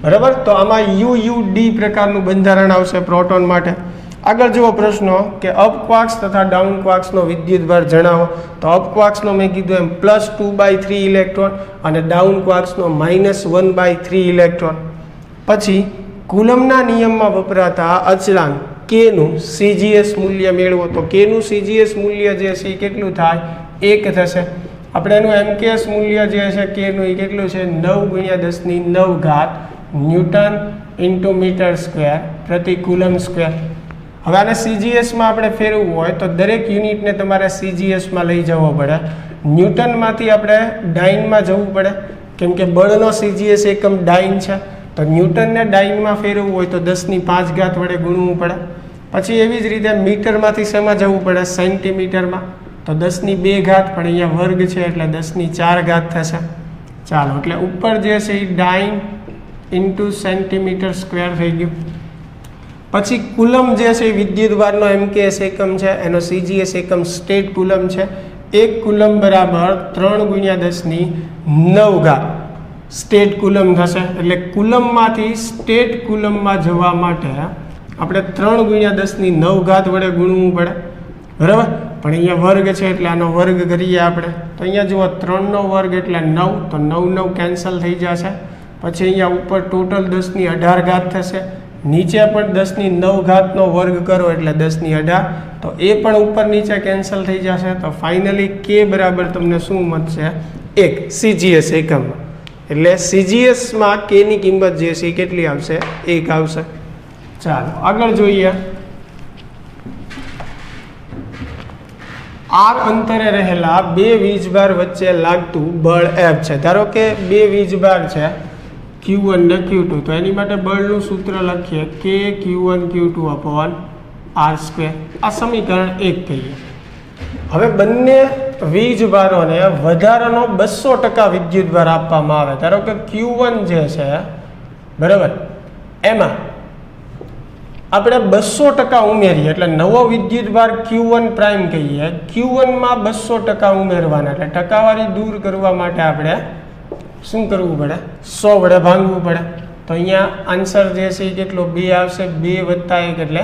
બરાબર. તો આમાં UUD પ્રકારનું બંધારણ આવશે પ્રોટોન માટે. આગળ જુઓ પ્રશ્નો કે અપ ક્વાર્ક્સ તથા ડાઉન ક્વાર્ક્સનો વિદ્યુતભાર જણાવો. તો અપ ક્વાર્ક્સનો મેં કીધું એમ +2/3 ઇલેક્ટ્રોન અને ડાઉન ક્વાર્ક્સનો -1/3 ઇલેક્ટ્રોન. પછી કુલમના નિયમમાં વપરાતા અચળાંક Kનું CGS મૂલ્ય મેળવો. તો Kનું CGS મૂલ્ય જે છે એ કેટલું થાય? 1 થશે. આપણે એનું MKS મૂલ્ય જે છે Kનું એ કેટલું છે? 9 × 10⁹ ન્યૂટન × મીટર સ્ક્વેર પ્રતિ કુલમ સ્ક્વેર. હવે આને CGSમાં આપણે ફેરવવું હોય તો દરેક યુનિટને તમારે CGSમાં લઈ જવો પડે. ન્યૂટનમાંથી આપણે ડાઇનમાં જવું પડે કેમ કે બળનો CGS એકમ ડાઇન છે. તો ન્યૂટનને ડાઇનમાં ફેરવવું હોય તો 10⁵ વડે ગુણવું પડે. પછી એવી જ રીતે મીટરમાંથી શેમાં જવું પડે? સેન્ટીમીટરમાં. તો 10⁵ પણ અહીંયા વર્ગ છે એટલે 10⁴ થશે. ચાલો, એટલે ઉપર જે છે એ ડાઇન × સેન્ટીમીટર સ્ક્વેર થઈ ગયું. પછી કુલમ જે છે એ વિદ્યુતભારનો MKS એકમ છે, એનો CGS એકમ સ્ટેટ કુલમ છે. 1 કુલમ બરાબર 3 × 10⁹ સ્ટેટ કુલમ થશે. એટલે કુલમમાંથી સ્ટેટ કુલમમાં જવા માટે આપણે 3 × 10⁹ વડે ગુણવું પડે. બરાબર. પણ અહીંયા વર્ગ છે એટલે આનો વર્ગ કરીએ આપણે. તો અહીંયા જુઓ 3નો વર્ગ એટલે 9, તો 9 કેન્સલ થઈ જશે. પછી અહીંયા ઉપર ટોટલ 10⁸ થશે. નીચે પણ 10⁹ વર્ગ કરો એટલે 10⁸. તો એ પણ ઉપર નીચે કેન્સલ થઈ જશે. તો ફાઇનલી K બરાબર તમને શું મળશે? 1 CGS એકમમાં. એટલે CGSમાં Kની કિંમત જે છે કેટલી આવશે? 1 આવશે. ચાલો આગળ જોઈએ. R અંતરે રહેલા 2 વીજભાર વચ્ચે લાગતું બળ F છે. ધારો કે 2 વીજભાર છે Q1 ને Q2. તો એની માટે બળનું સૂત્ર લખીએ KQ1Q2/R². આ સમીકરણ 1 કહીએ. હવે બંને વીજભારોને વધારાનો 200% વિદ્યુતભાર આપવામાં આવે. ધારો કે Q1 જે છે બરાબર, એમાં આપણે 200% ઉમેરીએ એટલે નવો વિદ્યુતભાર Q1 પ્રાઇમ કહીએ. Q1માં 200% ઉમેરવાના એટલે ટકાવારી દૂર કરવા માટે આપણે શું કરવું પડે? 100 વડે ભાંગવું પડે. તો અહીંયા આન્સર જે છે એ કેટલો? 2 આવશે. 2 + 1 એટલે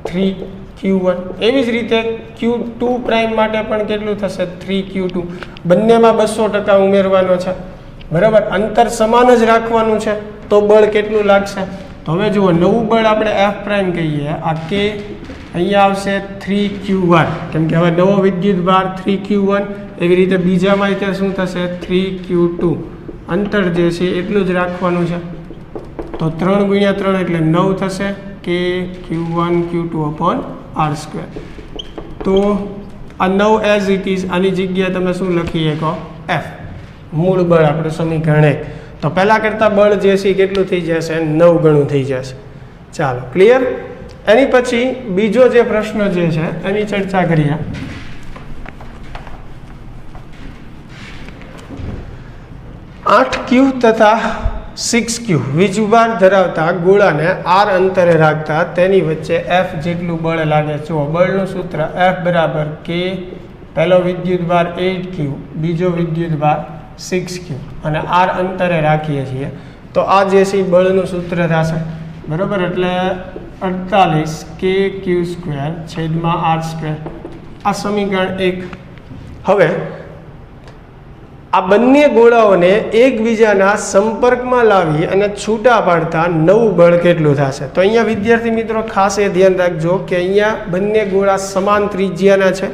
3Q1. એવી જ રીતે Q2 પ્રાઇમ માટે પણ કેટલું થશે? 3Q2. બંનેમાં 200% ઉમેરવાનો છે. બરાબર. અંતર સમાન જ રાખવાનું છે તો બળ કેટલું લાગશે? તો હવે જુઓ નવું બળ આપણે એફ પ્રાઇમ કહીએ, આ કે અહીંયા આવશે 3q1, કેમ કે હવે નવો વિદ્યુત ભાર 3q1, એવી રીતે બીજામાં ત્યાં શું થશે 3q2, અંતર જે છે એટલું જ રાખવાનું છે, તો 3 × 3 એટલે 9 થશે, કે q1 q2 અપોન r². તો આ 9 એઝ ઇટ ઇઝ, આની જગ્યાએ તમે શું લખી શકો એફ, મૂળ બળ આપણે સમીકરણ 1. તો પહેલાં કરતાં બળ જે છે કેટલું થઈ જશે 9 ગણું થઈ જશે. ચાલો ક્લિયર. એની પછી બીજો જે પ્રશ્ન જે છે એની ચર્ચા કરીએ. 8q તથા 6q વીજભાર ધરાવતા ગોળાને r અંતરે રાખતા તેની વચ્ચે f જેટલું બળ લાગે. જુઓ બળનું સૂત્ર F બરાબર k, પહેલો વિદ્યુતભાર 8q, બીજો વિદ્યુતભાર 6q, અને r અંતરે રાખીએ છીએ તો આ જે છે બળનું સૂત્ર થશે, બરાબર. એટલે 48kq²/r², આ સમીકરણ 1. હવે આ બંને ગોળાઓને એકબીજાના સંપર્કમાં લાવી અને છૂટા પાડતા નવું બળ કેટલું થશે? તો અહીંયા વિદ્યાર્થી મિત્રો ખાસ એ ધ્યાન રાખજો કે અહીંયા બંને ગોળા સમાન ત્રિજ્યાના છે,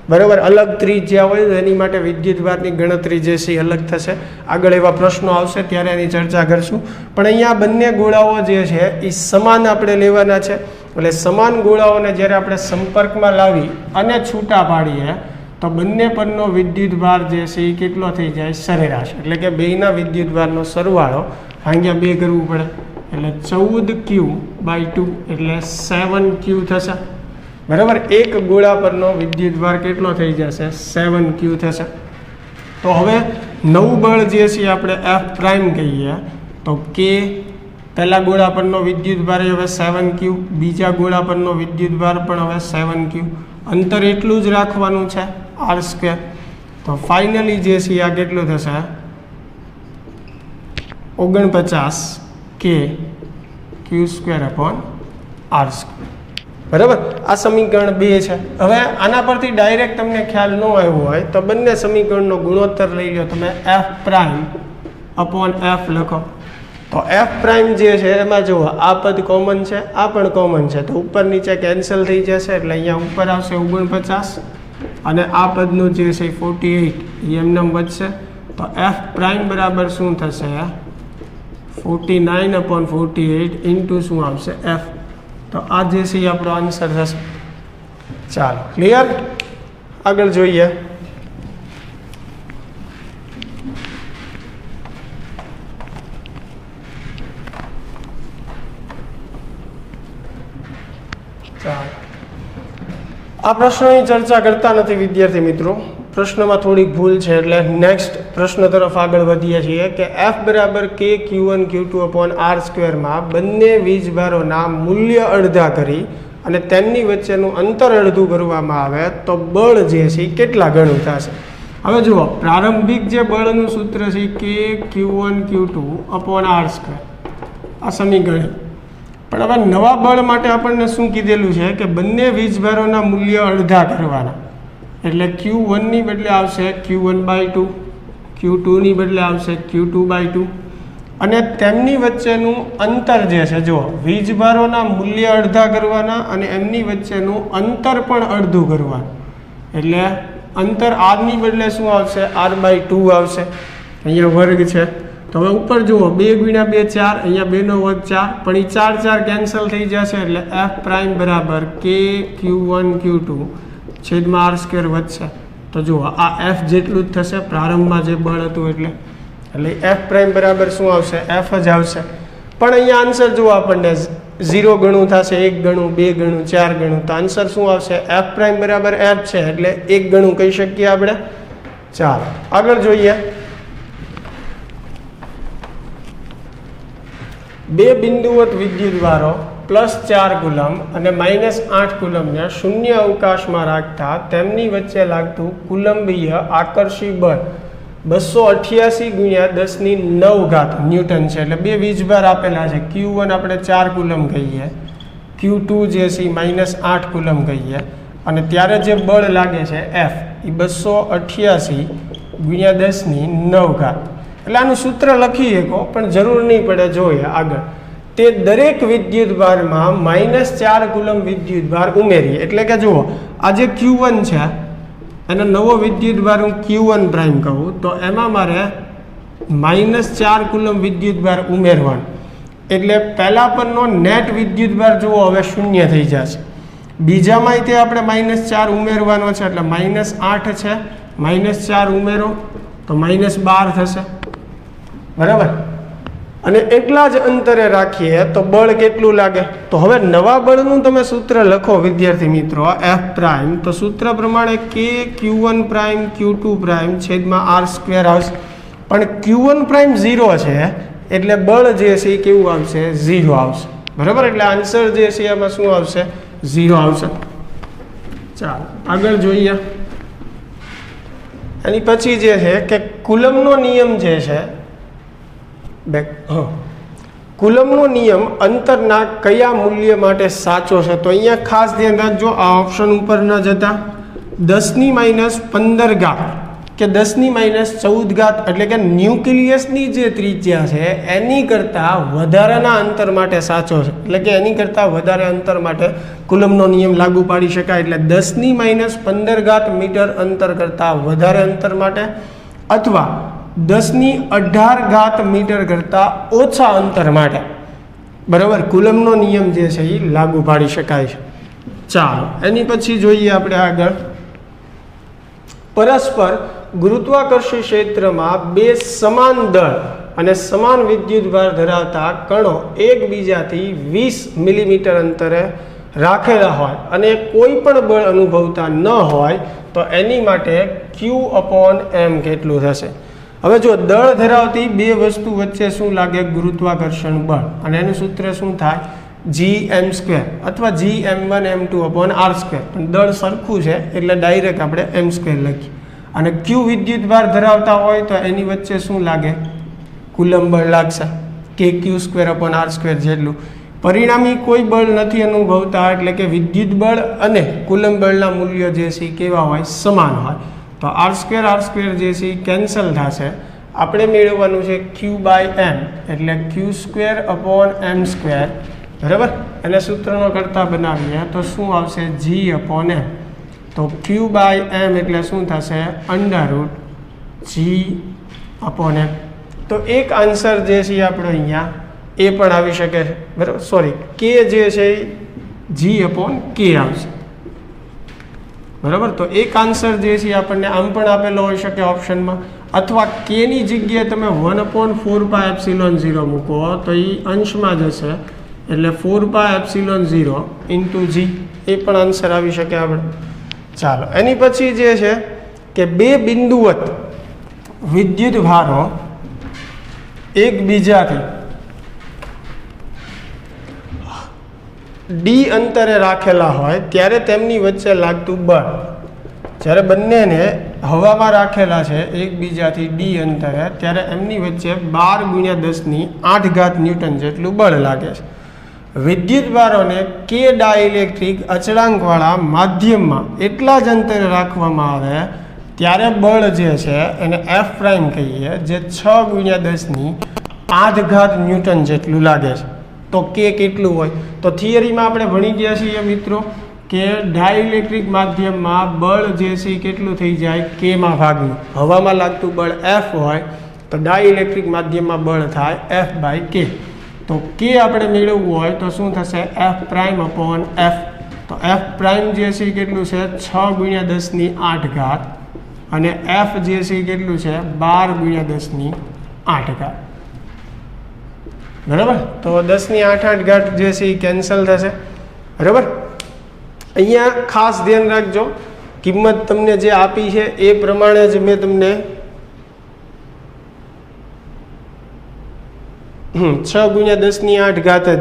બરાબર. અલગ ત્રિજ્યા હોય તો એની માટે વિદ્યુતભારની ગણતરી જે છે અલગ થશે. આગળ એવા પ્રશ્નો આવશે ત્યારે એની ચર્ચા કરશું. પણ અહીંયા બંને ગોળાઓ જે છે એ સમાન આપણે લેવાના છે. એટલે સમાન ગોળાઓને જ્યારે આપણે સંપર્કમાં લાવી અને છૂટા પાડીએ તો બંને પરનો વિદ્યુતભાર જે છે એ કેટલો થઈ જાય સરેરાશ, એટલે કે બેયના વિદ્યુતભારનો સરવાળો ભાગ્યા 2 કરવું પડે, એટલે 14q/2 એટલે 7q થશે, બરાબર. એક ગોળા પરનો વિદ્યુતભાર કેટલો થઈ જશે 7q થશે. તો હવે નવું બળ જે છે આપણે એફ પ્રાઇમ કહીએ, તો કે પહેલા ગોળા પરનો વિદ્યુતભાર હવે 7q, બીજા ગોળા પરનો વિદ્યુતભાર પણ હવે 7q, અંતર એટલું જ રાખવાનું છે r². તો ફાઇનલી જે છે આ કેટલું થશે 49k q²/r², બરાબર. આ સમીકરણ 2 છે. હવે આના પરથી ડાયરેક્ટ તમને ખ્યાલ ન આવ્યો હોય તો બંને સમીકરણનો ગુણોત્તર લઈ લો તમે, f પ્રાઇમ અપોન f લખો. તો f પ્રાઇમ જે છે એમાં જુઓ આ પદ કોમન છે, આ પણ કોમન છે, તો ઉપર નીચે કેન્સલ થઈ જશે, એટલે અહીંયા ઉપર આવશે 49 અને આ પદનું જે છે 48 એમને વધશે. તો f પ્રાઇમ બરાબર શું થશે 49/48 ઇન્ટુ શું આવશે f. તો આ જે છે આપણો આન્સર થશે. ચાલો ક્લિયર. આગળ જોઈએ. આ પ્રશ્નની ચર્ચા કરતા નથી વિદ્યાર્થી મિત્રો, પ્રશ્નમાં થોડીક ભૂલ છે, એટલે નેક્સ્ટ પ્રશ્ન તરફ આગળ વધીએ છીએ કે f બરાબર k q1 q2/r² માં બંને વીજભારોના મૂલ્ય અડધા કરી અને તેમની વચ્ચેનું અંતર અડધું કરવામાં આવે તો બળ જે છે કેટલા ગણું થશે? હવે જુઓ, પ્રારંભિક જે બળનું સૂત્ર છે k q1 q2/r², આ સમીકરણ. પણ હવે નવા બળ માટે આપણને શું કીધેલું છે કે બંને વીજભારોના મૂલ્ય અડધા કરવાના, એટલે q1ની બદલે આવશે q1/2, q2ની બદલે આવશે q2/2, અને તેમની વચ્ચેનું અંતર જે છે જુઓ વીજભારોના મૂલ્ય અડધા કરવાના અને એમની વચ્ચેનું અંતર પણ અડધું કરવાનું, એટલે અંતર r ની બદલે શું આવશે r/2 આવશે. અહીંયા વર્ગ છે તો હવે ઉપર જુઓ 2 × 2 4, અહીંયા 2 નો વર્ગ 4, પણ એ 4 4 કેન્સલ થઈ જશે, એટલે f પ્રાઇમ બરાબર k q1 q2/r² વધશે. તો જુઓ આ f જેટલું જ થશે પ્રારંભમાં જે બળ હતું એટલે f પ્રાઇમ બરાબર શું આવશે f જ આવશે. પણ અહીંયા આન્સર જુઓ આપણને 0 ગણું થશે, 1 ગણું, 2 ગણું, 4 ગણું, તો આન્સર શું આવશે f પ્રાઇમ બરાબર f છે એટલે 1 ગણું કહી શકીએ આપણે. ચાલો આગળ જોઈએ. બે બિંદુવત વિદ્યુતભારો +4 કુલમ અને -8 કુલમને શૂન્ય અવકાશમાં રાખતા તેમની વચ્ચે લાગતું કુલંબીય આકર્ષી બળ 288 × 10⁹ ન્યૂટન છે. એટલે બે વીજભાર આપેલા છે, q1 આપણે 4 કુલમ કહીએ, q2 જે છે -8 કુલમ કહીએ, અને ત્યારે જે બળ લાગે છે f એ 288 × 10⁹. એટલે આનું સૂત્ર લખી શકો પણ જરૂર નહીં પડે, જોઈએ આગળ તે દરેક વિદ્યુતભારમાં -4 કુલમ વિદ્યુતભાર ઉમેરીએ. એટલે કે જુઓ, આ જે Q1 છે એનો નવો વિદ્યુતભાર હું Q1 પ્રાઇમ કહું તો એમાં મારે -4 કુલમ વિદ્યુતભાર ઉમેરવાનો. એટલે પહેલા પરનો નેટ વિદ્યુતભાર જુઓ હવે શૂન્ય થઈ જશે. બીજામાં તે આપણે -4 ઉમેરવાનો છે એટલે -8 છે, -4 ઉમેરો તો -12 થશે. બરાબર. અને એટલા જ અંતરે રાખીએ તો બળ કેટલું લાગે? તો હવે નવા બળનું તમે સૂત્ર લખો વિદ્યાર્થી મિત્રો, F પ્રાઇમ. તો સૂત્ર પ્રમાણે K Q1 prime Q2 prime છેદમાં R² આવશે. પણ Q1 પ્રાઇમ 0 છે એટલે બળ જે છે એ કેવું આવશે? 0 આવશે. બરાબર. એટલે આન્સર જે છે એમાં શું આવશે? 0 આવશે. ચાલો આગળ જોઈએ. એની પછી જે છે કે કુલમનો નિયમ જે છે કુલમનો નિયમ અંતરના કયા મૂલ્ય માટે સાચો છે? તો અહીંયા ખાસ ધ્યાન રાખજો, આ ઓપ્શન ઉપર ન જતા 10⁻15 કે 10⁻14 એટલે કે ન્યુક્લિયસની જે ત્રિજ્યા છે એની કરતાં વધારાના અંતર માટે સાચો છે. એટલે કે એની કરતાં વધારે અંતર માટે કુલમનો નિયમ લાગુ પાડી શકાય. એટલે 10⁻15 મીટર અંતર કરતાં વધારે અંતર માટે અથવા 10⁻18 મીટર કરતાં ઓછા અંતર માટે બરાબર કુલમનો નિયમ જે છે એ લાગુ પાડી શકાય છે. ચાલો એની પછી જોઈએ આપણે આગળ. પરસ્પર ગુરુત્વાકર્ષી ક્ષેત્રમાં બે સમાન દળ અને સમાન વિદ્યુતભાર ધરાવતા કણો એકબીજાથી 20 મિલીમીટર અંતરે રાખેલા હોય અને કોઈ પણ બળ અનુભવતા ન હોય તો એની માટે Q/m કેટલું થશે? હવે જો દળ ધરાવતી બે વસ્તુ વચ્ચે શું લાગે? ગુરુત્વાકર્ષણ બળ. અને એનું સૂત્ર શું થાય? Gm² અથવા Gm1m2/r². પણ દળ સરખું છે એટલે ડાયરેક્ટ આપણે m² લખીએ. અને Q વિદ્યુતભાર ધરાવતા હોય તો એની વચ્ચે શું લાગે? કુલમ બળ લાગશે, kq²/r² જેટલું. પરિણામી કોઈ બળ નથી અનુભવતા એટલે કે વિદ્યુત બળ અને કુલમ બળના મૂલ્યો જે છે કેવા હોય? સમાન હોય. તો r² જે છે કેન્સલ થશે. આપણે મેળવવાનું છે Q/m એટલે Q²/m². બરાબર. અને સૂત્રનો કરતા બનાવીએ તો શું આવશે? G/m. તો Q/m એટલે શું થશે? √G/m. તો એક આન્સર જે છે આપણો અહીંયા એ પણ આવી શકે છે. બરાબર. સોરી, K જે છે G/K આવશે. બરાબર. તો એક આન્સર જે છે આપણને આમ પણ આપેલો હોઈ શકે ઓપ્શનમાં, અથવા K ની જગ્યાએ તમે 1/4πε0 મૂકો તો એ અંશમાં જશે એટલે 4πε0 × G. એ પણ આન્સર આવી શકે આપણે. ચાલો એની પછી જે છે કે બે બિંદુવત વિદ્યુત ભારો એકબીજાથી d અંતરે રાખેલા હોય ત્યારે તેમની વચ્ચે લાગતું બળ. જ્યારે બંનેને હવામાં રાખેલા છે એકબીજાથી d અંતરે ત્યારે એમની વચ્ચે 12×10⁸ ન્યૂટન જેટલું બળ લાગે છે. વિદ્યુતભારોને K ડાઇલેક્ટ્રિક અચળાંકવાળા માધ્યમમાં એટલા જ અંતરે રાખવામાં આવે ત્યારે બળ જે છે એને F પ્રાઇમ કહીએ, જે 6×10⁸ ન્યૂટન જેટલું લાગે છે. તો K કેટલું હોય? તો થિયરીમાં આપણે ભણી ગયા છીએ મિત્રો કે ડાઇલેક્ટ્રિક માધ્યમમાં બળ જે છે કેટલું થઈ જાય? K/. હવામાં લાગતું બળ F હોય તો ડાઇલેક્ટ્રિક માધ્યમમાં બળ થાય F/K. તો K આપણે મેળવવું હોય તો શું થશે? F પ્રાઇમ/F. તો F પ્રાઇમ જે છે કેટલું છે? 6×10⁸ અને F જે છે કેટલું છે? 12×10⁸. બરાબર. તો 10⁸ જે છે એ કેન્સલ થશે. બરાબર. અહીંયા ખાસ ધ્યાન રાખજો, કિંમત તમને જે આપી છે એ પ્રમાણે જ મેં તમને 6×10⁸ જ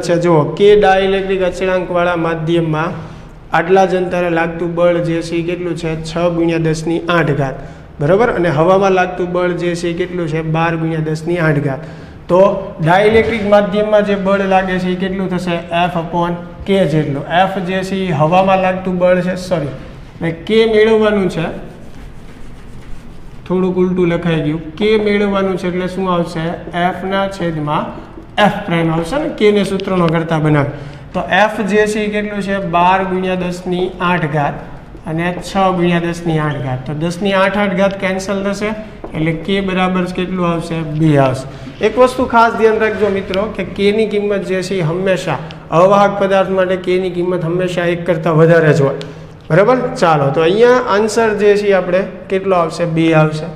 છે. જુઓ, K ડાઇલેક્ટ્રિક અચળાંકવાળા માધ્યમમાં આટલા જ અંતરે લાગતું બળ જે છે એ કેટલું છે? 6×10⁸. બરાબર. અને હવામાં લાગતું બળ જે છે એ કેટલું છે? 12×10⁸. તો ડાઇલેક્ટ્રિક માધ્યમમાં જે બળ લાગે છે એ કેટલું થશે? F/K જેટલું. F જે છે એ હવામાં લાગતું બળ છે. સોરી, K મેળવવાનું છે, થોડુંક ઉલટું લખાઈ ગયું. K મેળવવાનું છે એટલે શું આવશે? F/m એફ પ્રાઇમ આવશે ને, કેને સૂત્રનો કરતા બનાવે. તો એફ જે છે એ કેટલું છે 12 × 10⁸ અને 6 × 10⁸. તો 10⁸ કેન્સલ થશે એટલે કે બરાબર કેટલું આવશે 2 આવશે. એક વસ્તુ ખાસ ધ્યાન રાખજો મિત્રો કે કે ની કિંમત જે છે એ હંમેશા અવાહક પદાર્થ માટે કે ની કિંમત હંમેશા 1 કરતાં વધારે જ હોય. બરાબર. ચાલો તો અહીંયા આન્સર જે છે આપણે કેટલો આવશે 2 આવશે.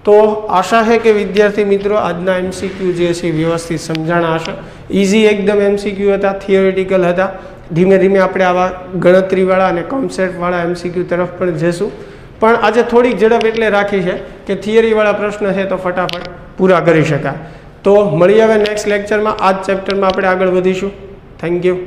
તો આશા છે કે વિદ્યાર્થી મિત્રો આજના એમસીક્યુ જે છે વ્યવસ્થિત સમજાણા હશે. ઇઝી એકદમ એમસીક્યુ હતા, થિયોરિટિકલ હતા. ધીમે ધીમે આપણે આવા ગણતરીવાળા અને કોન્સેપ્ટવાળા એમસીક્યુ તરફ પણ જઈશું. પણ આજે થોડીક ઝડપ એટલે રાખી છે કે થિયરીવાળા પ્રશ્ન છે તો ફટાફટ પૂરા કરી શકાય. તો મળીએ હવે નેક્સ્ટ લેક્ચરમાં. આ જ ચેપ્ટરમાં આપણે આગળ વધીશું. Thank you.